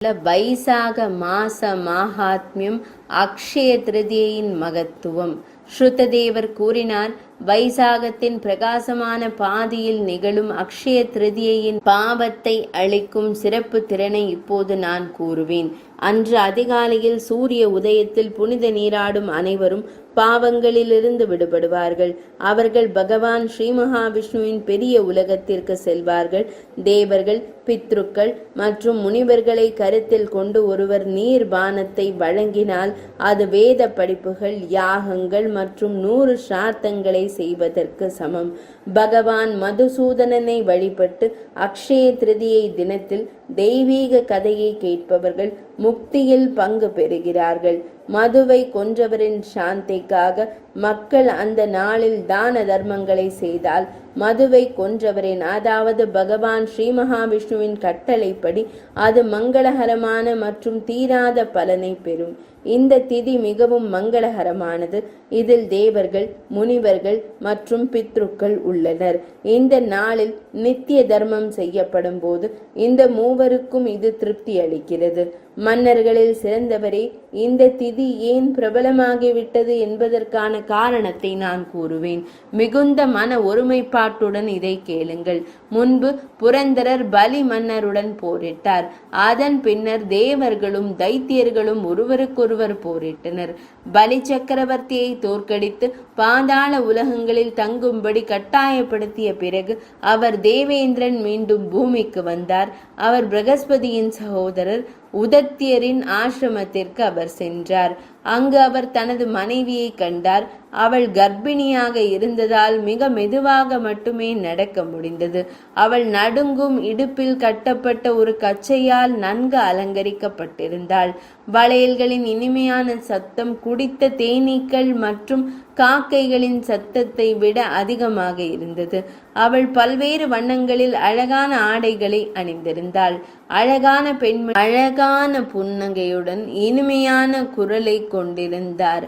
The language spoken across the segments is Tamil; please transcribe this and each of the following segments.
வைசாக மாச மாஹாத்மியம் அக்ஷய திருதியின் மகத்துவம். ஸ்ருததேவர் கூறினார், வைசாகத்தின் பிரகாசமான பாதியில் நிகழும் அக்ஷய திருதியின் பாவத்தை அளிக்கும் சிறப்பு திறனை இப்போது நான் கூறுவேன். அன்று அதிகாலையில் சூரிய உதயத்தில் புனித நீராடும் அனைவரும் பாவங்களிலிருந்து விடுபடுவார்கள். அவர்கள் பகவான் ஸ்ரீ மகாவிஷ்ணுவின் பெரிய உலகத்திற்கு செல்வார்கள். தேவர்கள், பித்ருக்கள் மற்றும் முனிவர்களை கருத்தில் கொண்டு ஒருவர் நீர் பானத்தை வழங்கினால் அது வேத படிப்புகள், யாகங்கள் மற்றும் 100 சார்த்தங்களை செய்வதற்கு சமம். பகவான் மதுசூதனனை வழிபட்டு அக்ஷய திருதியை தினத்தில் தெய்வீக கதையை கேட்பவர்கள் முக்தியில் பங்கு பெறுகிறார்கள். மதுவை கொன்றவரின் சாந்திக்காக மக்கள் அந்த நாளில் தான தர்மங்களை செய்தால் மதுவை கொன்றவரின், அதாவது பகவான் ஸ்ரீ மகாவிஷ்ணுவின் கட்டளைப்படி அது மங்களகரமான மற்றும் தீராத பலனை பெறும். இந்த திதி மிகவும் மங்களகரமானது. இதில் தேவர்கள், முனிவர்கள் மற்றும் பித்ருக்கள் உள்ளனர். இந்த நாளில் நித்திய தர்மம் செய்யப்படும் போது இந்த மூவருக்கும் இது திருப்தி அளிக்கிறது. மன்னர்களில் சிறந்தவரே, இந்த திதி ஏன் பிரபலமாகிவிட்டது என்பதற்கான காரணத்தை நான் கூறுவேன். மிகுந்த மன ஒருமைப்பாட்டுடன் இதை கேளுங்கள். முன்பு புரந்தரர் பலி மன்னருடன் போரிட்டார். அதன் பின்னர் தேவர்களும் தைத்தியர்களும் ஒருவருக்கொருவர் போரிட்டனர். பலி சக்கரவர்த்தியை தோற்கடித்து பாதாள உலகங்களில் தங்கும்படி கட்டாயப்படுத்திய பிறகு அவர் தேவேந்திரன் மீண்டும் பூமிக்கு வந்தார். அவர் பிரகஸ்பதியின் சகோதரர் உதத்தியரின் ஆசிரமத்திற்கு அவர் சென்றார். அங்கு அவர் தனது மனைவியை கண்டார். அவள் கர்ப்பிணியாக இருந்ததால் மிக மெதுவாக மட்டுமே நடக்க முடிந்தது. அவள் நடுங்கும் இடுப்பில் கட்டப்பட்ட ஒரு கச்சையால் நன்கு அலங்கரிக்கப்பட்டிருந்தாள். வளையல்களின் இனிமையான சத்தம் குடித்த தேனீக்கள் மற்றும் காக்கைகளின் சத்தத்தை விட அதிகமாக இருந்தது. அவள் பல்வேறு வண்ணங்களில் அழகான ஆடைகளை அணிந்திருந்தாள். அழகான பெண்மணி அழகான புன்னகையுடன் இனிமையான குரலை கொண்டிருந்தார்.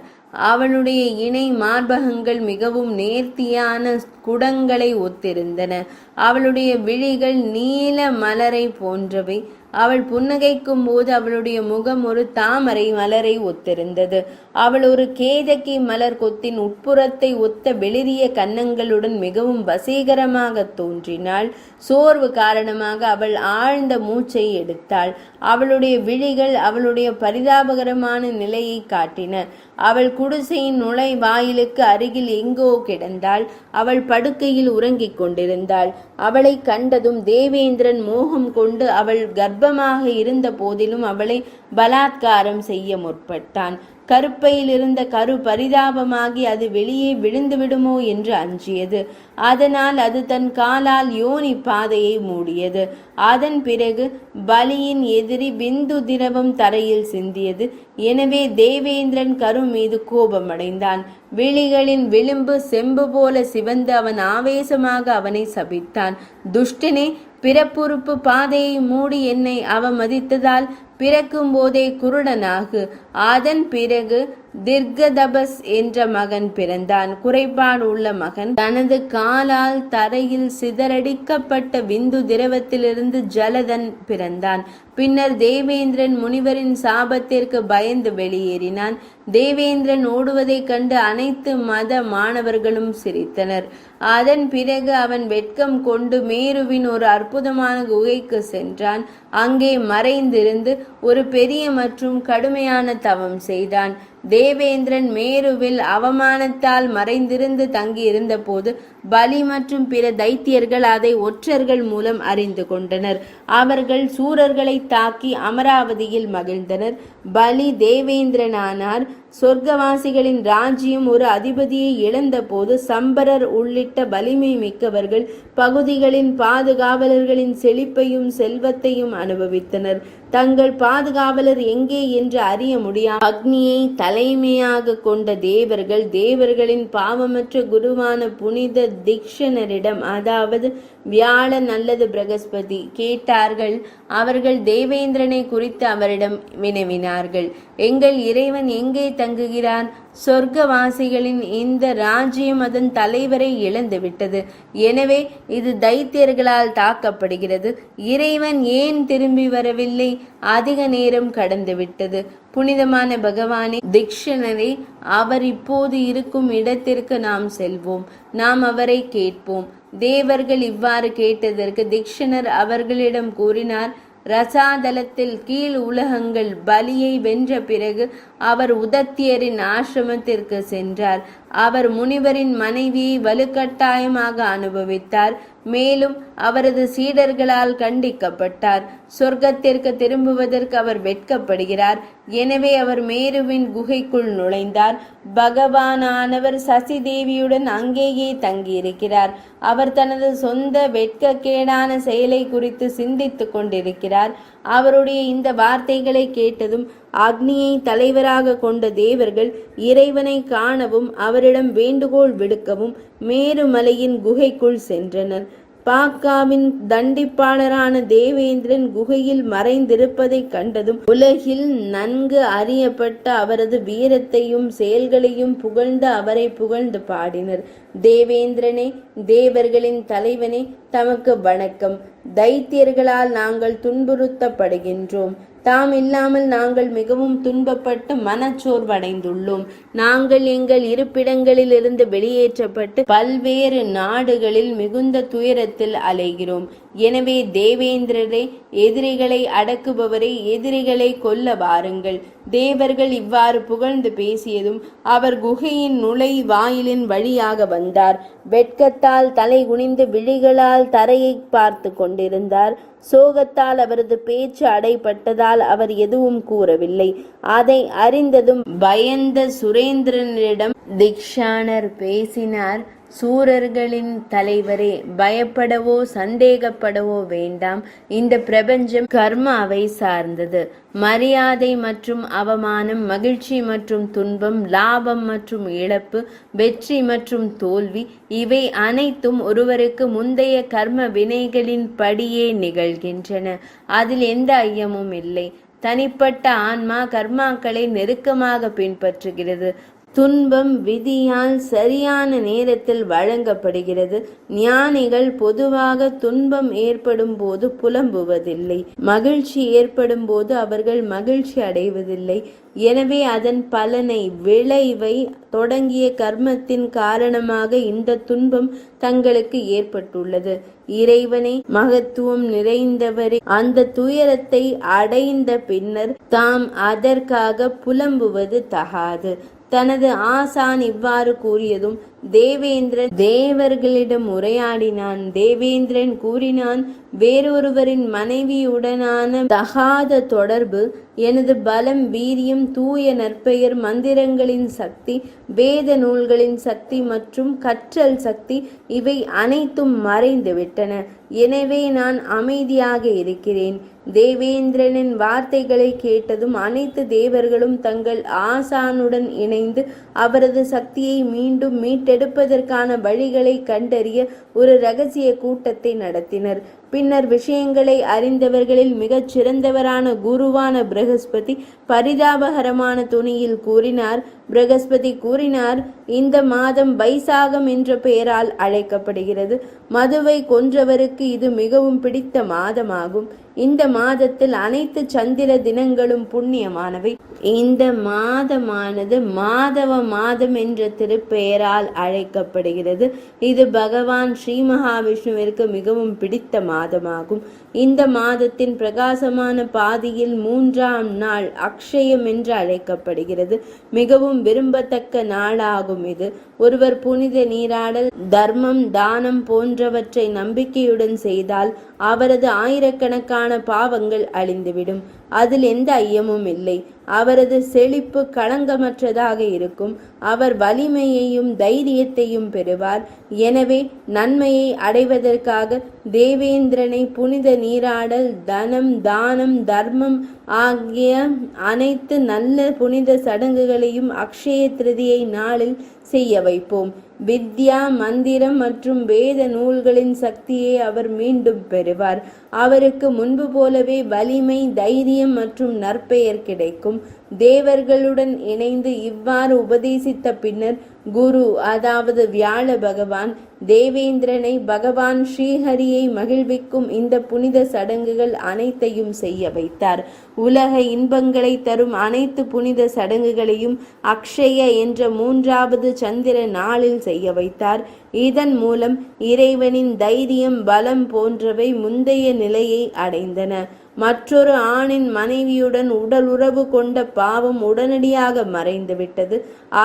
அவளுடைய இணை மார்பகங்கள் மிகவும் நேர்த்தியான குடங்களை ஒத்திருந்தன. அவளுடைய விழிகள் நீல மலரை போன்றவை. அவள் புன்னகைக்கும் போது அவளுடைய முகம் ஒரு தாமரை மலரை ஒத்திருந்தது. அவள் ஒரு கேதக்கி மலர் கொத்தின் உட்புறத்தை ஒத்த வெளிரிய கன்னங்களுடன் மிகவும் வசீகரமாக தோன்றினாள். சோர்வு காரணமாக அவள் ஆழ்ந்த மூச்சை எடுத்தாள். அவளுடைய விழிகள் அவளுடைய பரிதாபகரமான நிலையை காட்டின. அவள் குடிசையின் நுழைவாயிலுக்கு அருகில் எங்கோ கிடந்தாள். அவள் படுக்கையில் உறங்கிக் கொண்டிருந்தாள். அவளை கண்டதும் தேவேந்திரன் மோகம் கொண்டு அவள் கர்ப்பமாக இருந்த போதிலும் அவளை பலாத்காரம் செய்ய முற்பட்டான். கருப்பையில் இருந்த கரு பரிதாபமாகி அது வெளியே விழுந்து விடுமோ என்று அஞ்சியது. அதனால் அது தன் காலால் யோனி பாதையை மூடியது. அதன் பிறகு பலியின் எதிரி பிந்து திரவம் தரையில் சிந்தியது. எனவே தேவேந்திரன் கரு மீது கோபமடைந்தான். விழிகளின் விளிம்பு செம்பு போல சிவந்து அவன் ஆவேசமாக அவனை சபித்தான். துஷ்டனே, பிறப்புறுப்பு பாதையை மூடி என்னை அவமதித்ததால் பிறக்கும் போதே குருடனாகு. அதன் பிறகு திர்கதபஸ் என்ற மகன் பிறந்தான். குறைபாடு உள்ள மகன் தனது காலால் தரையில் சிதறடிக்கப்பட்ட விந்து திரவத்திலிருந்து ஜலதன் பிறந்தான். பின்னர் தேவேந்திரன் முனிவரின் சாபத்திற்கு பயந்து வெளியேறினான். தேவேந்திரன் ஓடுவதைக் கண்டு அனைத்து மத மாணவர்களும் சிரித்தனர். அதன் பிறகு அவன் வெட்கம் கொண்டு மேருவின் ஒரு அற்புதமான குகைக்கு சென்றான். அங்கே மறைந்திருந்து ஒரு பெரிய மற்றும் கடுமையான தவம் செய்தான். தேவேந்திரன் மேருவில் அவமானத்தால் மறைந்திருந்து தங்கியிருந்த போது பலி மற்றும் பிற தைத்தியர்கள் அதை ஒற்றர்கள் மூலம் அறிந்து கொண்டனர். அவர்கள் சூரர்களை தாக்கி அமராவதியில் மகிழ்ந்தனர். பலி தேவேந்திரனானார். சொர்க்கவாசிகளின் ராஜ்யம் ஒரு அதிபதியை இழந்த போது சம்பரர் உள்ளிட்ட வலிமை மிக்கவர்கள் பகுதிகளின் பாதுகாவலர்களின் செழிப்பையும் செல்வத்தையும் அனுபவித்தனர். தங்கள் பாதுகாவலர் எங்கே என்று அறிய முடியாமல் அக்னியை தலைமையாக கொண்ட தேவர்கள் தேவர்களின் பாவமற்ற குருவான புனித தீக்ஷணரிடம், அதாவது வியாழன் அல்லது பிரகஸ்பதி கேட்டார்கள். அவர்கள் தேவேந்திரனை குறித்து அவரிடம் வினவினார்கள். எங்கள் இறைவன் எங்கே தங்குகிறார்? சொர்க்கவாசிகளின் இந்த ராஜ்யம் அதன் தலைவரை இழந்துவிட்டது. எனவே இது தைத்தியர்களால் தாக்கப்படுகிறது. இறைவன் ஏன் திரும்பி வரவில்லை? அதிக நேரம் கடந்துவிட்டது. புனிதமான பகவானே, திக்ஷணரே, அவர் இப்போது இருக்கும் இடத்திற்கு நாம் செல்வோம். நாம் அவரை கேட்போம். தேவர்கள் இவ்வாறு கேட்டதற்கு திக்ஷணர் அவர்களிடம் கூறினார், ரசாதலத்தில் கீழ் உலகங்கள் பலியை வென்ற பிறகு அவர் உதத்தியரின் ஆசிரமத்திற்கு சென்றார். அவர் முனிவரின் மனைவியை வலுக்கட்டாயமாக அனுபவித்தார். மேலும் அவரது சீடர்களால் கண்டிக்கப்பட்டார். சொர்க்கத்திற்கு திரும்புவதற்கு அவர் வெட்கப்படுகிறார். எனவே அவர் மேருவின் குகைக்குள் நுழைந்தார். பகவானானவர் சசி தேவியுடன் அங்கேயே தங்கியிருக்கிறார். அவர் தனது சொந்த வெட்கக்கேடான செயலை குறித்து சிந்தித்துக் கொண்டிருக்கிறார். அவருடைய இந்த வார்த்தைகளை கேட்டதும் அக்னியை தலைவராக கொண்ட தேவர்கள் இறைவனை காணவும் அவரிடம் வேண்டுகோள் விடுக்கவும் மேருமலையின் குகைக்குள் சென்றனர். பாக்காவின் தண்டிப்பாளரான தேவேந்திரன் குகையில் மறைந்திருப்பதை கண்டதும் உலகில் நன்கு அறியப்பட்ட அவரது வீரத்தையும் செயல்களையும் புகழ்ந்து அவரை புகழ்ந்து பாடினர். தேவேந்திரனே, தேவர்களின் தலைவனே, தமக்கு வணக்கம். தைத்தியர்களால் நாங்கள் துன்புறுத்தப்படுகின்றோம். தாம் இல்லாமல் நாங்கள் மிகவும் துன்பப்பட்டு மனச்சோர்வடைந்துள்ளோம். நாங்கள் எங்கள் இருப்பிடங்களில் இருந்து வெளியேற்றப்பட்டு பல்வேறு நாடுகளில் மிகுந்த துயரத்தில் அலைகிறோம். எனவே தேவேந்திரரே, எதிரிகளை அடக்குபவரை, எதிரிகளை கொல்ல வாருங்கள். தேவர்கள் இவ்வாறு புகழ்ந்து பேசியதும் அவர் குகையின் நுழை வாயிலின் வழியாக வந்தார். வெட்கத்தால் தலை குனிந்து விழிகளால் தரையை பார்த்து கொண்டிருந்தார். சோகத்தால் அவரது பேச்சு அடைபட்டதால் அவர் எதுவும் கூறவில்லை. அதை அறிந்ததும் பயந்த சுரேந்திரனிடம் திக்ஷாணர் பேசினார். சூரர்களின் தலைவரே, பயப்படவோ சந்தேகப்படவோ வேண்டாம். இந்த பிரபஞ்சம் கர்மாவை சார்ந்தது. மரியாதை மற்றும் அவமானம், மகிழ்ச்சி மற்றும் துன்பம், லாபம் மற்றும் இழப்பு, வெற்றி மற்றும் தோல்வி, இவை அனைத்தும் ஒருவருக்கு முந்தைய கர்ம வினைகளின் படியே நிகழ்கின்றன. அதில் எந்த ஐயமும் இல்லை. தனிப்பட்ட ஆன்மா கர்மாக்களை நெருக்கமாக பின்பற்றுகிறது. துன்பம் விதியால் சரியான நேரத்தில் வழங்கப்படுகிறது. ஞானிகள் பொதுவாக துன்பம் ஏற்படும் போது புலம்புவதில்லை. மகிழ்ச்சி ஏற்படும் போது அவர்கள் மகிழ்ச்சி அடைவதில்லை. எனவே அதன் பலனை, விளைவை, தொடங்கிய கர்மத்தின் காரணமாக இந்த துன்பம் தங்களுக்கு ஏற்பட்டுள்ளது. இறைவனை, மகத்துவம் நிறைந்தவரே, அந்த துயரத்தை அடைந்த பின்னர் தாம் அதற்காக புலம்புவது தகாது. தனது ஆசான் இவ்வாறு கூறியதும் தேவேந்திரன் தேவர்களிடம் உரையாடினான். தேவேந்திரன் கூறினான், வேறொருவரின் மனைவியுடனான தகாத தொடர்பு, எனது பலம், வீரியம், தூய நற்பெயர், மந்திரங்களின் சக்தி, வேத நூல்களின் சக்தி மற்றும் கற்றல் சக்தி, இவை அனைத்தும் மறைந்துவிட்டன. எனவே நான் அமைதியாக இருக்கிறேன். தேவேந்திரனின் வார்த்தைகளை கேட்டதும் அனைத்து தேவர்களும் தங்கள் ஆசானுடன் இணைந்து அவரது சக்தியை மீண்டும் மீட்டெடுப்பதற்கான வழிகளை கண்டறிய ஒரு இரகசிய கூட்டத்தை நடத்தினர். பின்னர் விஷயங்களை அறிந்தவர்களில் மிகச் சிறந்தவரான குருவான பிரகஸ்பதி பரிதாபகரமான துணியில் கூறினார். பிரகஸ்பதி கூறினார், இந்த மாதம் வைசாகம் என்ற பெயரால் அழைக்கப்படுகிறது. மதுவை கொன்றவருக்கு இது மிகவும் பிடித்த மாதமாகும். இந்த மாதத்தில் அனைத்து சந்திர தினங்களும் புண்ணியமானவை. இந்த மாதமானது மாதவ மாதம் என்ற திருப்பெயரால் அழைக்கப்படுகிறது. இது பகவான் ஸ்ரீ மகாவிஷ்ணுவிற்கு மிகவும் பிடித்த மாதமாகும். இந்த மாதத்தின் பிரகாசமான பாதியில் 3ஆம் நாள் அக்ஷயம் என்று அழைக்கப்படுகிறது. மிகவும் விரும்பத்தக்க நாளாகும் இது. ஒருவர் புனித நீராடல், தர்மம், தானம் போன்றவற்றை நம்பிக்கையுடன் செய்தால் அவரது ஆயிரக்கணக்கான பாவங்கள் அழிந்துவிடும். அதில் எந்த ஐயமும் இல்லை. அவரது செழிப்பு களங்கமற்றதாக இருக்கும். அவர் வலிமையையும் தைரியத்தையும் பெறுவார். எனவே நன்மையை அடைவதற்காக தேவேந்திரனை புனித நீராடல், தனம், தானம், தர்மம் ஆகிய அனைத்து நல்ல புனித சடங்குகளையும் அக்ஷய திருதியை நாளில் செய்ய வைப்போம். வித்யா, மந்திரம் மற்றும் வேத நூல்களின் சக்தியை அவர் மீண்டும் பெறுவார். அவருக்கு முன்பு போலவே வலிமை, தைரியம் மற்றும் நற்பெயர் கிடைக்கும். தேவர்களுடன் இணைந்து இவ்வாறு உபதேசித்த பின்னர் குரு, அதாவது வியாழ பகவான், தேவேந்திரனை பகவான் ஸ்ரீஹரியை மகிழ்விக்கும் இந்த புனித சடங்குகள் அனைத்தையும் செய்ய வைத்தார். உலக இன்பங்களை தரும் அனைத்து புனித சடங்குகளையும் அக்ஷய என்ற 3வது சந்திர நாளில் செய்ய வைத்தார். இதன் மூலம் இறைவனின் தைரியம், பலம் போன்றவை முந்தைய நிலையை அடைந்தன. மற்றொரு ஆணின் மனைவியுடன் உடல் உறவு கொண்ட பாவம் உடனடியாக மறைந்துவிட்டது.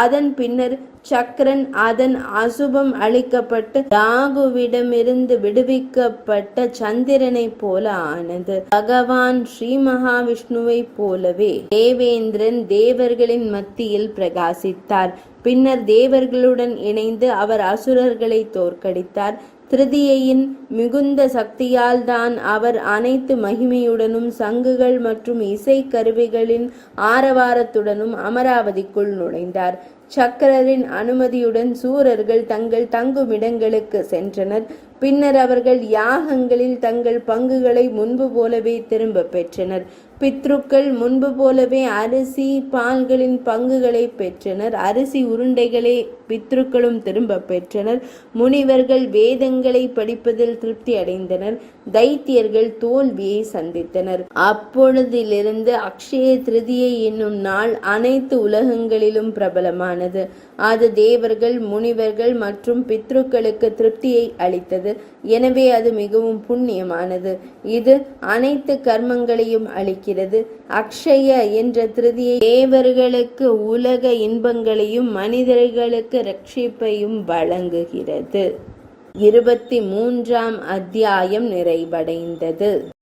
அதன் பின்னர் சக்கரன் அதன் அசுபம் அளிக்கப்பட்டு ராகுவிடமிருந்து விடுவிக்கப்பட்ட சந்திரனை போல ஆனது. பகவான் ஸ்ரீ மகாவிஷ்ணுவை போலவே தேவேந்திரன் தேவர்களின் மத்தியில் பிரகாசித்தார். பின்னர் தேவர்களுடன் இணைந்து அவர் அசுரர்களை தோற்கடித்தார். திருதியையின் மிகுந்த சக்தியால் தான் அவர் அனைத்து மகிமையுடனும் சங்குகள் மற்றும் இசை கருவிகளின் ஆரவாரத்துடனும் அமராவதிக்குள் நுழைந்தார். சக்கரரின் அனுமதியுடன் சூரர்கள் தங்கள் தங்குமிடங்களுக்கு சென்றனர். பின்னர் அவர்கள் யாகங்களில் தங்கள் பங்குகளை முன்பு போலவே திரும்ப பெற்றனர். பித்ருக்கள் முன்பு போலவே அரிசி, பால்களின் பங்குகளை பெற்றனர். அரிசி உருண்டைகளை பித்ருக்களும் திரும்ப பெற்றனர். முனிவர்கள் வேதங்களை படிப்பதில் திருப்தி அடைந்தனர். தைத்தியர்கள் தோல்வியை சந்தித்தனர். அப்பொழுதிலிருந்து அக்ஷய திருதியை என்னும் நாள் அனைத்து உலகங்களிலும் பிரபலமானது. அது தேவர்கள், முனிவர்கள் மற்றும் பித்ருக்களுக்கு திருப்தியை அளித்தது. எனவே அது மிகவும் புண்ணியமானது. இது அனைத்து கர்மங்களையும் அளிக்கிறது. அக்ஷய என்ற திருதியை தேவர்களுக்கு உலக இன்பங்களையும் மனிதர்களுக்கு ரட்சிப்பையும் வழங்குகிறது. 23ஆம் அத்தியாயம் நிறைவடைந்தது.